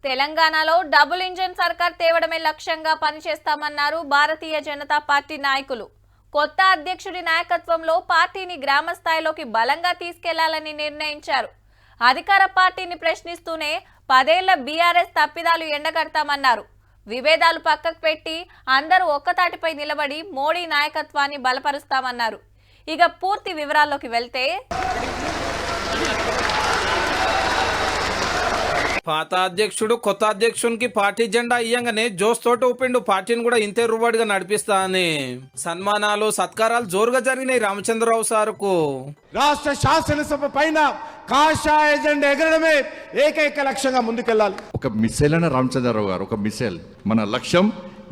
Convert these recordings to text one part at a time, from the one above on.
తెలంగాణలో double engine సర్కార్ తేవడమే లక్ష్యంగా పనిచేస్తామన్నారు భారతీయ జనతా పార్టీ నాయకులు. కొత్త అధ్యక్షుడి నాయకత్వంలో పార్టీని గ్రామ స్థాయిలోకి బలంగా తీసుకెళ్లాలని నిర్ణయించారు. అధికార పార్టీని ప్రశ్నిస్తూనే 10 ఏళ్ల బీఆర్ఎస్ తప్పిదాలు ఎండగడతామన్నారు. విభేదాలు పక్కకు పెట్టి అందరూ ఒక్కతాటిపై నిలబడి మోడీ నాయకత్వాన్ని బలపరుస్తామన్నారు. ఇక పూర్తి వివరాల్లోకి వెళ్తే పాత అధ్యక్షుడు కొత్త అధ్యక్షునికి పార్టీ జెండా ఇయ్యంగానే జోస్ తోట ఊపిండు. పార్టీని కూడా ఇంతే రువాడిగా నడిపిస్తా అని సన్మానాలు సత్కారాలు జోరుగా జరిగినాయి రామచంద్రరావు సార్కు. రాష్ట్ర శాసనసభ పైన కాషాయ జెండా ఎగరడమే ఏకైక లక్ష్యంగా ముందుకెళ్లాలి. ఒక మిసైల్ అన్న రామచంద్రరావు గారు, ఒక మిసైల్. మన లక్ష్యం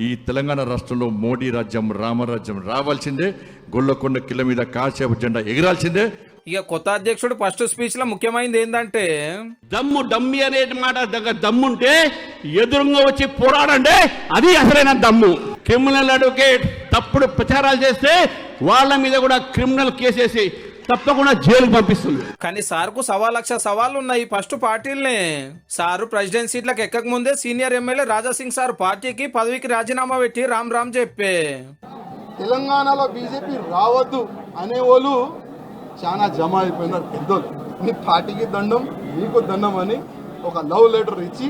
ఈ తెలంగాణ రాష్ట్రంలో మోడీ రాజ్యం, రామరాజ్యం రావాల్సిందే. గొల్లకొండ కిల్ల మీద కాషాయ జెండా ఎగరాల్సిందే. ఇక కొత్త అధ్యక్షుడు ఫస్ట్ స్పీచ్ లో ముఖ్యమైనది ఏంటంటే డమ్మి అనే మాట దగ్గర దమ్ముంటే ఎదురుగా వచ్చి పోరాడండి, అది అసలైన దమ్ము. క్రిమినల్ అడ్వకేట్ తప్పుడు ప్రచారాలు చేస్తే వాళ్ళ మీద కూడా క్రిమినల్ కేసేసి తప్పకుండా జైలుకు పంపిస్తుంది. కానీ సార్కు 1.25 లక్ష సవాళ్ళు ఉన్నాయి. ఫస్ట్ పార్టీలనే సారు ప్రెసిడెంట్ సీట్లకు ఎక్కక ముందే సీనియర్ ఎమ్మెల్యే రాజాసింగ్ సార్ పార్టీకి పదవికి రాజీనామా పెట్టి రామ్ చెప్పే తెలంగాణలో బీజేపీ రావద్దు అనేవాళ్ళు చాలా జమ అయిపోయినారు. పెద్దోళ్ళు మీ పార్టీకి దండం, మీకు దండం అని ఒక లవ్ లెటర్ ఇచ్చి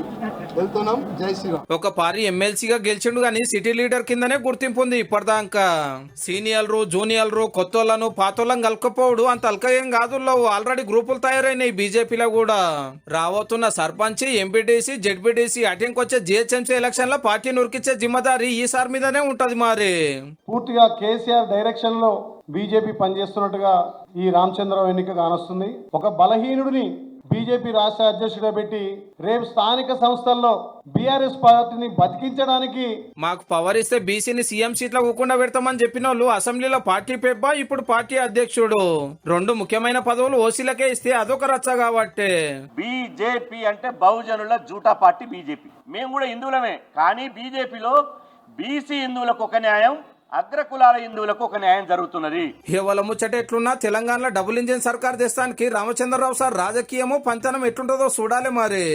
వెళ్తున్నాం. జై శ్రీరామ్. ఒక పార్టీ ఎమ్మెల్సీగా గెలిచిండు కానీ సిటీ లీడర్ కిందనే గుర్తింపు ఉంది ఇప్పటిదాకా. సీనియర్లు జూనియర్లు కొత్తోళ్ళను పాతోళ్ళని కలుపుకపోవడు అంత అల్క ఏం కాదు. ఆల్రెడీ గ్రూపులు తయారైనాయి బీజేపీలో కూడా. రాబోతున్న సర్పంచ్, ఎంపీటీసీ, జెడ్పీటీసీ అటెంకొచ్చే జిహెచ్ఎంసీ ఎలక్షన్ లో పార్టీని ఉరికిచ్చే జిమ్మదారి ఈసారి మీదనే ఉంటది. మరి పూర్తిగా కేసీఆర్ డైరెక్షన్ లో బీజేపీ పనిచేస్తున్నట్టుగా ఈ రామచంద్రరావు ఎన్నిక కానొస్తుంది. ఒక బలహీనుడిని బీజేపీ రాష్ట్ర అధ్యక్షుడిగా పెట్టి రేపు స్థానిక సంస్థల్లో బీఆర్ఎస్ పార్టీని బతికించడానికి మాకు పవర్ ఇస్తే బీసీని సీఎం సీట్లో ఊకుండా పెడతామని చెప్పిన వాళ్ళు అసెంబ్లీలో పార్టీ పెబ్బా, ఇప్పుడు పార్టీ అధ్యక్షుడు. 2 ముఖ్యమైన పదవులు ఓసీలకే ఇస్తే అదొక రచ్చ కాబట్టి. బీజేపీ అంటే బహుజనుల జూటా పార్టీ బీజేపీ. మేము కూడా హిందువులమే, కానీ బీజేపీలో బీసీ హిందువులకు ఒక న్యాయం, అగ్రకులాల హిందువులకు ఒక న్యాయం జరుగుతున్నది. ఇవాళ ముచ్చట ఎట్లున్నా తెలంగాణలో డబుల్ ఇంజిన్ సర్కార్ తెస్తానికి రామచంద్రరావు సార్ రాజకీయము పంతనం ఎట్లుంటుందో చూడాలి మరి.